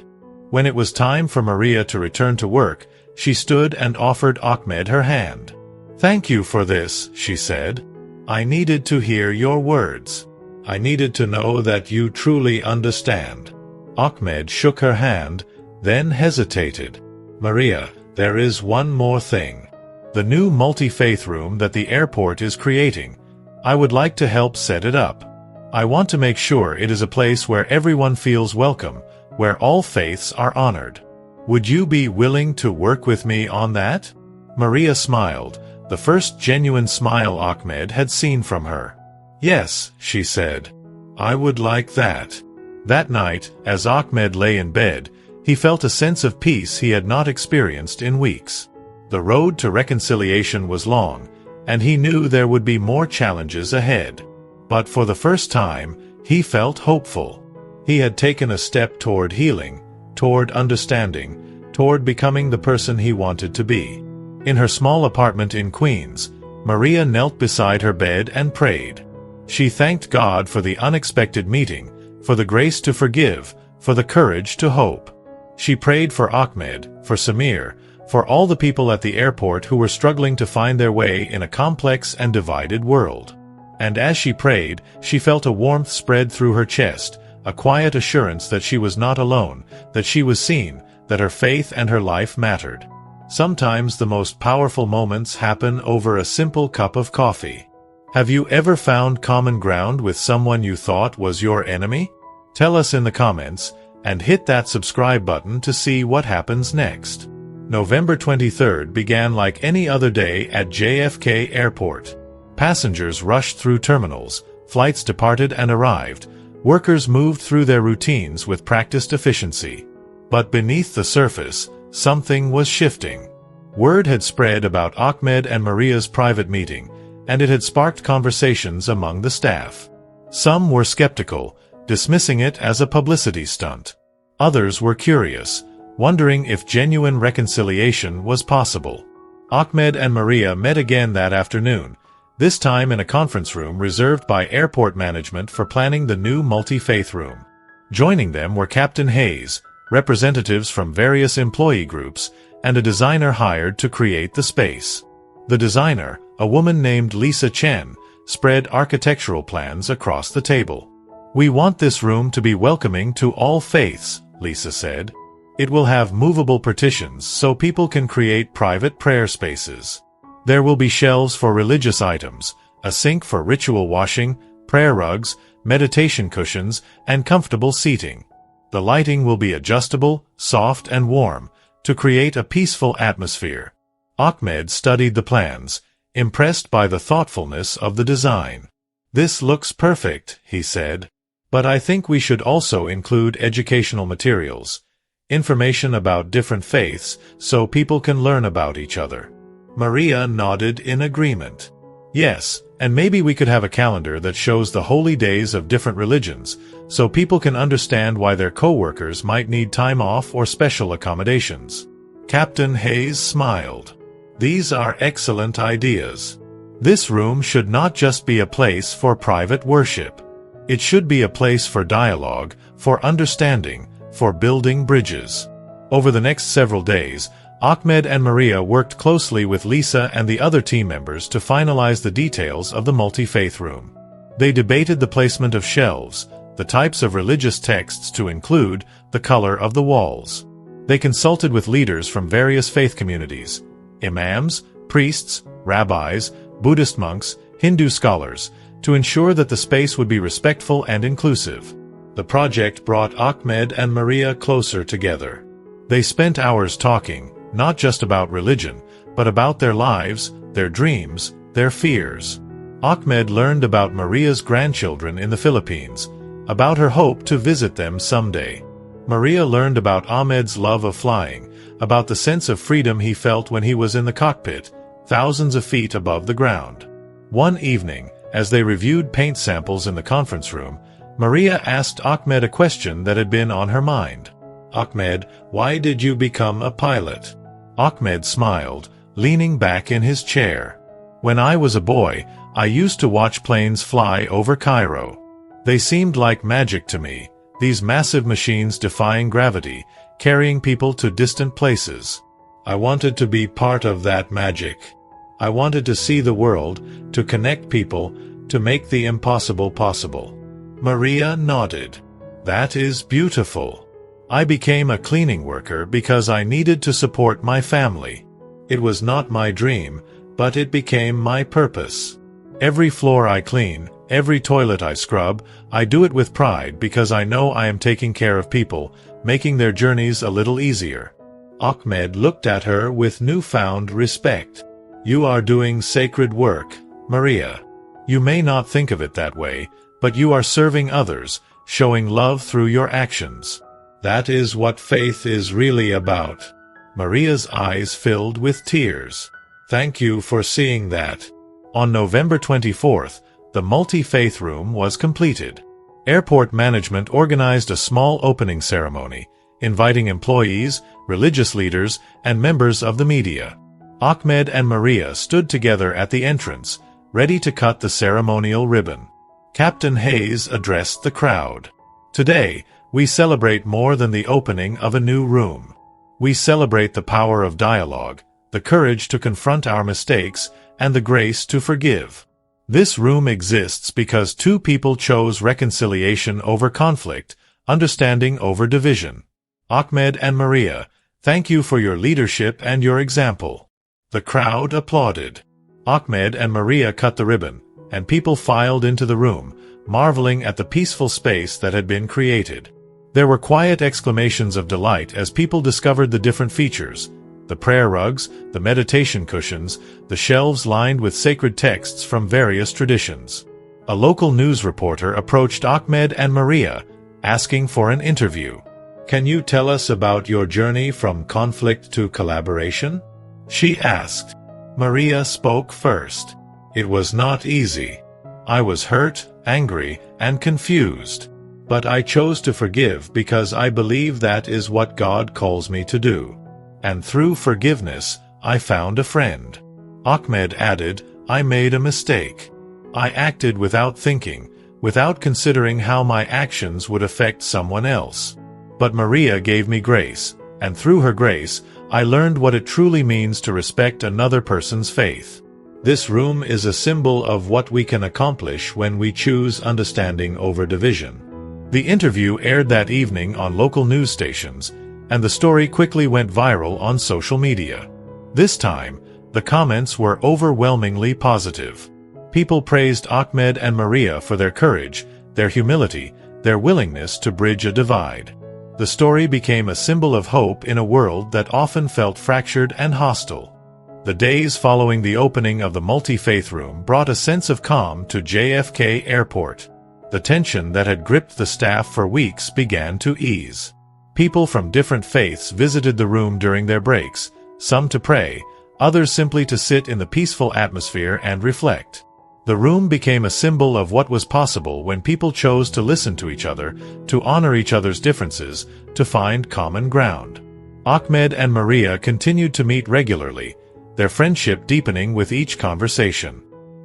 When it was time for Maria to return to work, she stood and offered Ahmed her hand. "Thank you for this," she said. "I needed to hear your words. I needed to know that you truly understand." Ahmed shook her hand, then hesitated. "Maria, there is one more thing. The new multi-faith room that the airport is creating. I would like to help set it up. I want to make sure it is a place where everyone feels welcome, where all faiths are honored. Would you be willing to work with me on that?" Maria smiled, the first genuine smile Ahmed had seen from her. "Yes," she said. "I would like that." That night, as Ahmed lay in bed, he felt a sense of peace he had not experienced in weeks. The road to reconciliation was long, and he knew there would be more challenges ahead. But for the first time, he felt hopeful. He had taken a step toward healing, toward understanding, toward becoming the person he wanted to be. In her small apartment in Queens, Maria knelt beside her bed and prayed. She thanked God for the unexpected meeting, for the grace to forgive, for the courage to hope. She prayed for Ahmed, for Samir, for all the people at the airport who were struggling to find their way in a complex and divided world. And as she prayed, she felt a warmth spread through her chest, a quiet assurance that she was not alone, that she was seen, that her faith and her life mattered. Sometimes the most powerful moments happen over a simple cup of coffee. Have you ever found common ground with someone you thought was your enemy? Tell us in the comments, and hit that subscribe button to see what happens next. November 23rd began like any other day at JFK Airport. Passengers rushed through terminals, flights departed and arrived, workers moved through their routines with practiced efficiency. But beneath the surface, something was shifting. Word had spread about Ahmed and Maria's private meeting, and it had sparked conversations among the staff. Some were skeptical, dismissing it as a publicity stunt. Others were curious, wondering if genuine reconciliation was possible. Ahmed and Maria met again that afternoon, this time in a conference room reserved by airport management for planning the new multi-faith room. Joining them were Captain Hayes, representatives from various employee groups, and a designer hired to create the space. The designer, a woman named Lisa Chen, spread architectural plans across the table. "We want this room to be welcoming to all faiths," Lisa said. "It will have movable partitions so people can create private prayer spaces. There will be shelves for religious items, a sink for ritual washing, prayer rugs, meditation cushions, and comfortable seating. The lighting will be adjustable, soft and warm, to create a peaceful atmosphere." Ahmed studied the plans, impressed by the thoughtfulness of the design. "This looks perfect," he said. "But I think we should also include educational materials, information about different faiths, so people can learn about each other." Maria nodded in agreement. "Yes, and maybe we could have a calendar that shows the holy days of different religions, so people can understand why their co-workers might need time off or special accommodations." Captain Hayes smiled. "These are excellent ideas. This room should not just be a place for private worship. It should be a place for dialogue, for understanding, for building bridges. Over the next several days, Ahmed and Maria worked closely with Lisa and the other team members to finalize the details of the multi-faith room. They debated the placement of shelves, the types of religious texts to include, the color of the walls. They consulted with leaders from various faith communities, imams, priests, rabbis, Buddhist monks, Hindu scholars, to ensure that the space would be respectful and inclusive. The project brought Ahmed and Maria closer together. They spent hours talking, not just about religion, but about their lives, their dreams, their fears. Ahmed learned about Maria's grandchildren in the Philippines, about her hope to visit them someday. Maria learned about Ahmed's love of flying, about the sense of freedom he felt when he was in the cockpit, thousands of feet above the ground. One evening, as they reviewed paint samples in the conference room, Maria asked Ahmed a question that had been on her mind. "Ahmed, why did you become a pilot?" Ahmed smiled, leaning back in his chair. "When I was a boy, I used to watch planes fly over Cairo. They seemed like magic to me, these massive machines defying gravity, carrying people to distant places. I wanted to be part of that magic. I wanted to see the world, to connect people, to make the impossible possible." Maria nodded. "That is beautiful. I became a cleaning worker because I needed to support my family. It was not my dream, but it became my purpose. Every floor I clean, every toilet I scrub, I do it with pride because I know I am taking care of people, making their journeys a little easier." Ahmed looked at her with newfound respect. "You are doing sacred work, Maria. You may not think of it that way, but you are serving others, showing love through your actions. That is what faith is really about." Maria's eyes filled with tears. "Thank you for seeing that." On November 24th, the multi-faith room was completed. Airport management organized a small opening ceremony, inviting employees, religious leaders, and members of the media. Ahmed and Maria stood together at the entrance, ready to cut the ceremonial ribbon. Captain Hayes addressed the crowd. "Today, we celebrate more than the opening of a new room. We celebrate the power of dialogue, the courage to confront our mistakes, and the grace to forgive. This room exists because two people chose reconciliation over conflict, understanding over division. Ahmed and Maria, thank you for your leadership and your example." The crowd applauded. Ahmed and Maria cut the ribbon, and people filed into the room, marveling at the peaceful space that had been created. There were quiet exclamations of delight as people discovered the different features: the prayer rugs, the meditation cushions, the shelves lined with sacred texts from various traditions. A local news reporter approached Ahmed and Maria, asking for an interview. "Can you tell us about your journey from conflict to collaboration?" she asked. Maria spoke first. "It was not easy. I was hurt, angry, and confused. But I chose to forgive because I believe that is what God calls me to do. And through forgiveness, I found a friend." Ahmed added, "I made a mistake. I acted without thinking, without considering how my actions would affect someone else. But Maria gave me grace, and through her grace, I learned what it truly means to respect another person's faith. This room is a symbol of what we can accomplish when we choose understanding over division." The interview aired that evening on local news stations, and the story quickly went viral on social media. This time, the comments were overwhelmingly positive. People praised Ahmed and Maria for their courage, their humility, their willingness to bridge a divide. The story became a symbol of hope in a world that often felt fractured and hostile. The days following the opening of the multi-faith room brought a sense of calm to JFK Airport. The tension that had gripped the staff for weeks began to ease. People from different faiths visited the room during their breaks, some to pray, others simply to sit in the peaceful atmosphere and reflect. The room became a symbol of what was possible when people chose to listen to each other, to honor each other's differences, to find common ground. Ahmed and Maria continued to meet regularly, their friendship deepening with each conversation.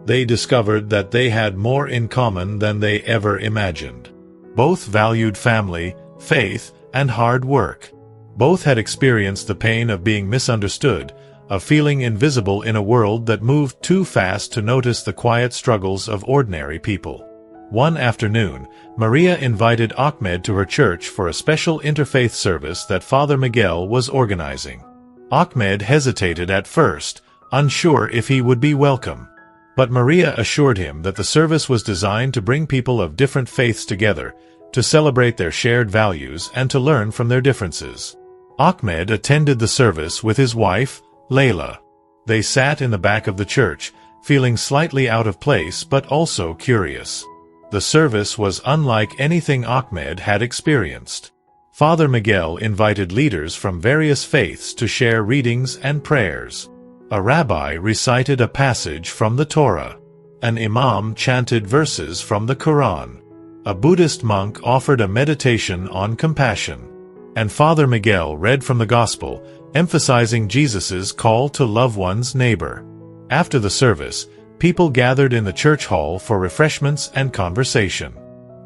They discovered that they had more in common than they ever imagined. Both valued family, faith, and hard work. Both had experienced the pain of being misunderstood, of feeling invisible in a world that moved too fast to notice the quiet struggles of ordinary people. One afternoon, Maria invited Ahmed to her church for a special interfaith service that Father Miguel was organizing. Ahmed hesitated at first, unsure if he would be welcome. But Maria assured him that the service was designed to bring people of different faiths together, to celebrate their shared values and to learn from their differences. Ahmed attended the service with his wife, Layla. They sat in the back of the church, feeling slightly out of place but also curious. The service was unlike anything Ahmed had experienced. Father Miguel invited leaders from various faiths to share readings and prayers. A rabbi recited a passage from the Torah. An imam chanted verses from the Quran. A Buddhist monk offered a meditation on compassion. And Father Miguel read from the Gospel, emphasizing Jesus' call to love one's neighbor. After the service, people gathered in the church hall for refreshments and conversation.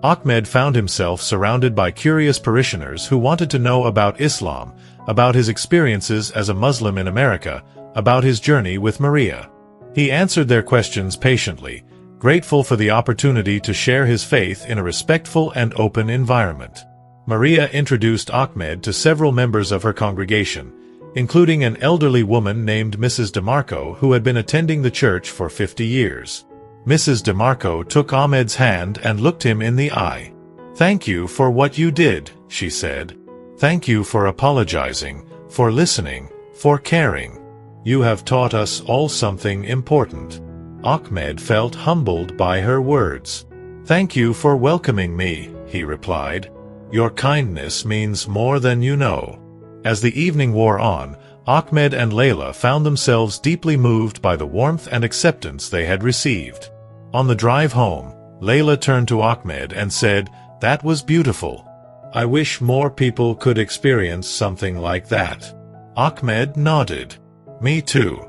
Ahmed found himself surrounded by curious parishioners who wanted to know about Islam, about his experiences as a Muslim in America, about his journey with Maria. He answered their questions patiently, grateful for the opportunity to share his faith in a respectful and open environment. Maria introduced Ahmed to several members of her congregation, including an elderly woman named Mrs. DeMarco who had been attending the church for 50 years. Mrs. DeMarco took Ahmed's hand and looked him in the eye. "Thank you for what you did," she said. "Thank you for apologizing, for listening, for caring. You have taught us all something important." Ahmed felt humbled by her words. "Thank you for welcoming me," he replied. "Your kindness means more than you know." As the evening wore on, Ahmed and Layla found themselves deeply moved by the warmth and acceptance they had received. On the drive home, Layla turned to Ahmed and said, "That was beautiful. I wish more people could experience something like that." Ahmed nodded. "Me too.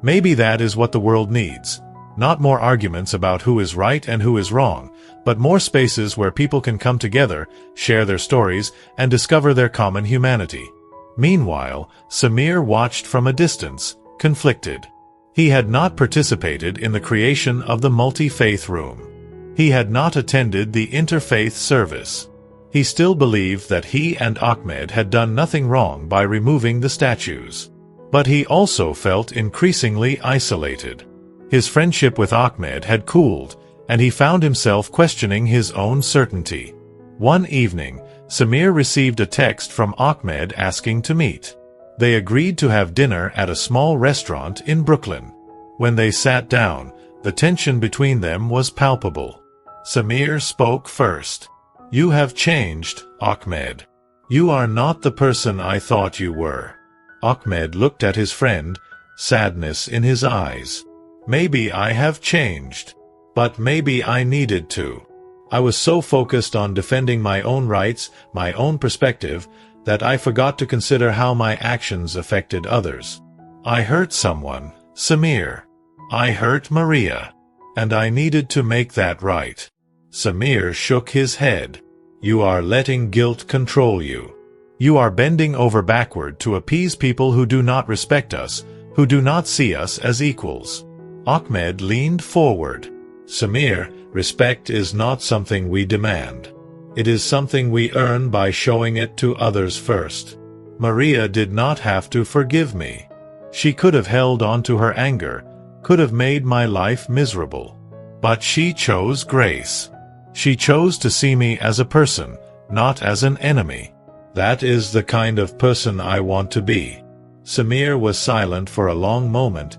Maybe that is what the world needs. Not more arguments about who is right and who is wrong, but more spaces where people can come together, share their stories, and discover their common humanity." Meanwhile, Samir watched from a distance, conflicted. He had not participated in the creation of the multi-faith room. He had not attended the interfaith service. He still believed that he and Ahmed had done nothing wrong by removing the statues. But he also felt increasingly isolated. His friendship with Ahmed had cooled, and he found himself questioning his own certainty. One evening, Samir received a text from Ahmed asking to meet. They agreed to have dinner at a small restaurant in Brooklyn. When they sat down, the tension between them was palpable. Samir spoke first. "You have changed, Ahmed. You are not the person I thought you were." Ahmed looked at his friend, sadness in his eyes. "Maybe I have changed. But maybe I needed to. I was so focused on defending my own rights, my own perspective, that I forgot to consider how my actions affected others. I hurt someone, Samir. I hurt Maria. And I needed to make that right." Samir shook his head. "You are letting guilt control you. You are bending over backward to appease people who do not respect us, who do not see us as equals." Ahmed leaned forward. "Samir, respect is not something we demand. It is something we earn by showing it to others first. Maria did not have to forgive me. She could have held on to her anger, could have made my life miserable. But she chose grace. She chose to see me as a person, not as an enemy. That is the kind of person I want to be." Samir was silent for a long moment,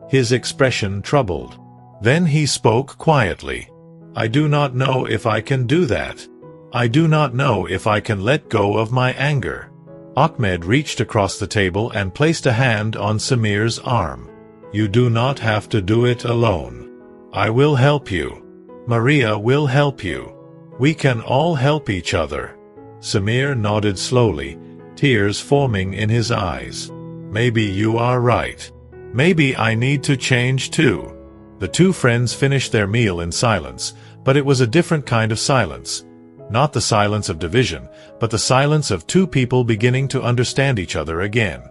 his expression troubled. Then he spoke quietly. "I do not know if I can do that. I do not know if I can let go of my anger." Ahmed reached across the table and placed a hand on Samir's arm. "You do not have to do it alone. I will help you. Maria will help you. We can all help each other." Samir nodded slowly, tears forming in his eyes. "Maybe you are right. Maybe I need to change too. The two friends finished their meal in silence, but it was a different kind of silence. Not the silence of division, but the silence of two people beginning to understand each other again.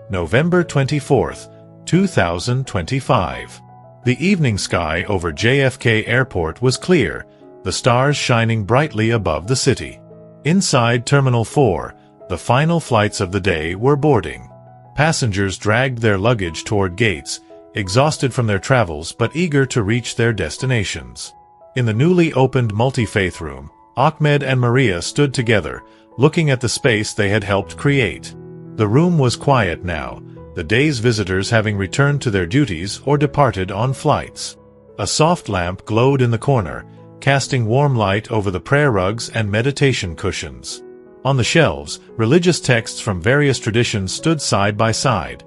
November 24th, 2025. The evening sky over JFK Airport was clear, the stars shining brightly above the city. Inside Terminal 4, the final flights of the day were boarding. Passengers dragged their luggage toward gates, exhausted from their travels but eager to reach their destinations. In the newly opened multi-faith room, Ahmed and Maria stood together, looking at the space they had helped create. The room was quiet now, the day's visitors having returned to their duties or departed on flights. A soft lamp glowed in the corner, casting warm light over the prayer rugs and meditation cushions. On the shelves, religious texts from various traditions stood side by side.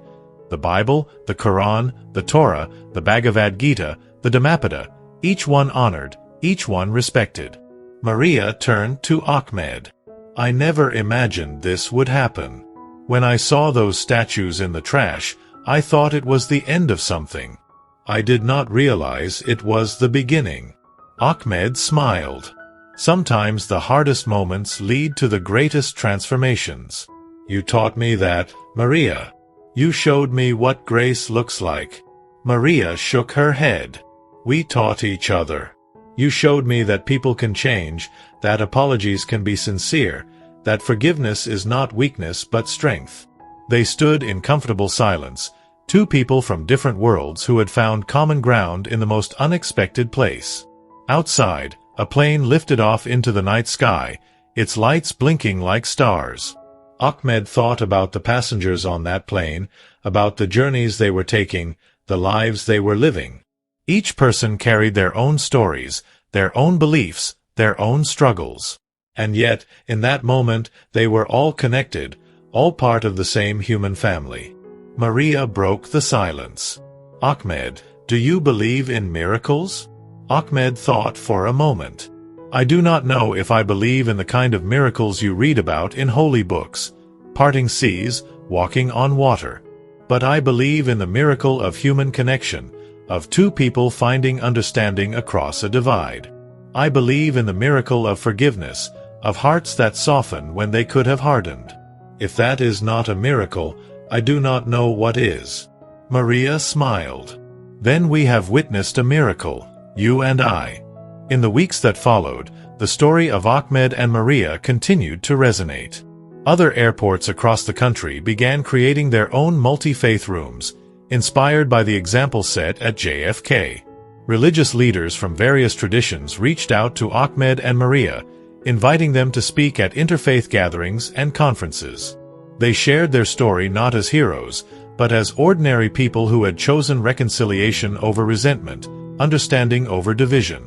The Bible, the Quran, the Torah, the Bhagavad Gita, the Dhammapada, each one honored, each one respected. Maria turned to Ahmed. "I never imagined this would happen. When I saw those statues in the trash, I thought it was the end of something. I did not realize it was the beginning." Ahmed smiled. "Sometimes the hardest moments lead to the greatest transformations. You taught me that, Maria. You showed me what grace looks like." Maria shook her head. "We taught each other. You showed me that people can change, that apologies can be sincere, that forgiveness is not weakness but strength." They stood in comfortable silence, two people from different worlds who had found common ground in the most unexpected place. Outside, a plane lifted off into the night sky, its lights blinking like stars. Ahmed thought about the passengers on that plane, about the journeys they were taking, the lives they were living. Each person carried their own stories, their own beliefs, their own struggles. And yet, in that moment, they were all connected, all part of the same human family. Maria broke the silence. "Ahmed, do you believe in miracles?" Ahmed thought for a moment. "I do not know if I believe in the kind of miracles you read about in holy books, parting seas, walking on water. But I believe in the miracle of human connection, of two people finding understanding across a divide. I believe in the miracle of forgiveness, of hearts that soften when they could have hardened. If that is not a miracle, I do not know what is." Maria smiled. "Then we have witnessed a miracle, you and I." In the weeks that followed, the story of Ahmed and Maria continued to resonate. Other airports across the country began creating their own multi-faith rooms, inspired by the example set at JFK. Religious leaders from various traditions reached out to Ahmed and Maria, inviting them to speak at interfaith gatherings and conferences. They shared their story not as heroes, but as ordinary people who had chosen reconciliation over resentment, understanding over division.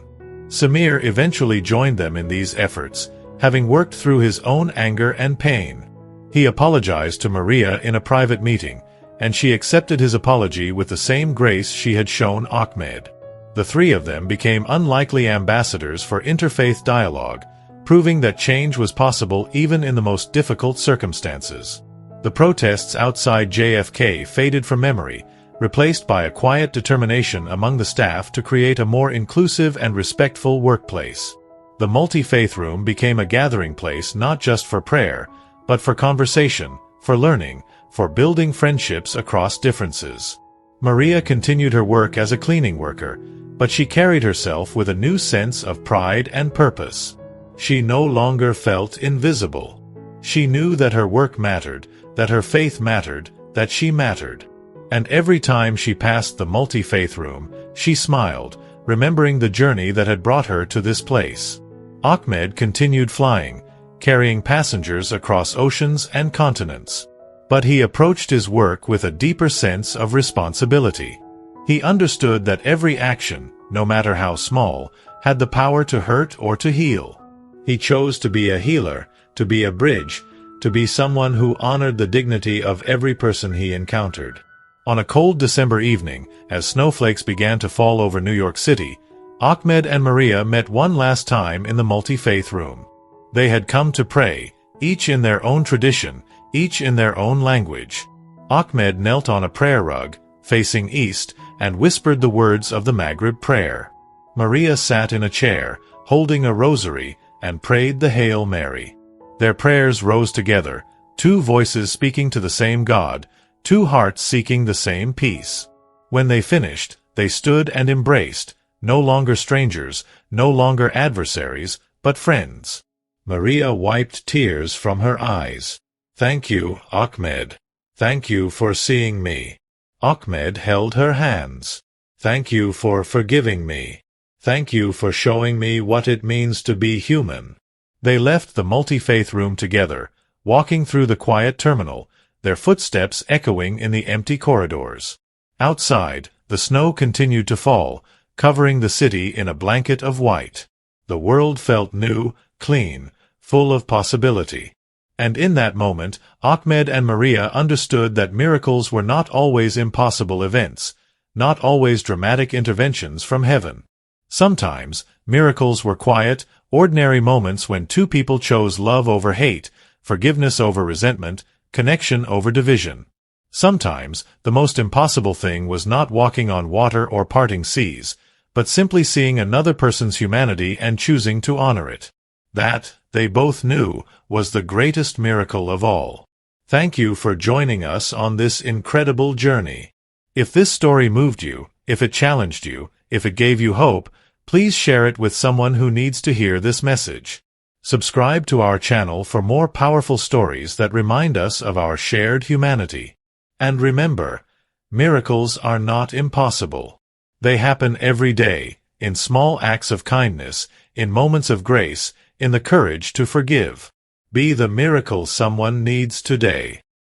Samir eventually joined them in these efforts, having worked through his own anger and pain. He apologized to Maria in a private meeting, and she accepted his apology with the same grace she had shown Ahmed. The three of them became unlikely ambassadors for interfaith dialogue, proving that change was possible even in the most difficult circumstances. The protests outside JFK faded from memory, replaced by a quiet determination among the staff to create a more inclusive and respectful workplace. The multi-faith room became a gathering place not just for prayer, but for conversation, for learning, for building friendships across differences. Maria continued her work as a cleaning worker, but she carried herself with a new sense of pride and purpose. She no longer felt invisible. She knew that her work mattered, that her faith mattered, that she mattered. And every time she passed the multi-faith room, she smiled, remembering the journey that had brought her to this place. Ahmed continued flying, carrying passengers across oceans and continents. But he approached his work with a deeper sense of responsibility. He understood that every action, no matter how small, had the power to hurt or to heal. He chose to be a healer, to be a bridge, to be someone who honored the dignity of every person he encountered. On a cold December evening, as snowflakes began to fall over New York City, Ahmed and Maria met one last time in the multi-faith room. They had come to pray, each in their own tradition, each in their own language. Ahmed knelt on a prayer rug, facing east, and whispered the words of the Maghrib prayer. Maria sat in a chair, holding a rosary, and prayed the Hail Mary. Their prayers rose together, two voices speaking to the same God, two hearts seeking the same peace. When they finished, they stood and embraced, no longer strangers, no longer adversaries, but friends. Maria wiped tears from her eyes. "Thank you, Ahmed. Thank you for seeing me." Ahmed held her hands. "Thank you for forgiving me. Thank you for showing me what it means to be human." They left the multi-faith room together, walking through the quiet terminal, their footsteps echoing in the empty corridors. Outside, the snow continued to fall, covering the city in a blanket of white. The world felt new, clean, full of possibility. And in that moment, Ahmed and Maria understood that miracles were not always impossible events, not always dramatic interventions from heaven. Sometimes, miracles were quiet, ordinary moments when two people chose love over hate, forgiveness over resentment, connection over division. Sometimes, the most impossible thing was not walking on water or parting seas, but simply seeing another person's humanity and choosing to honor it. That, they both knew, was the greatest miracle of all. Thank you for joining us on this incredible journey. If this story moved you, if it challenged you, if it gave you hope, please share it with someone who needs to hear this message. Subscribe to our channel for more powerful stories that remind us of our shared humanity. And remember, miracles are not impossible. They happen every day, in small acts of kindness, in moments of grace, in the courage to forgive. Be the miracle someone needs today.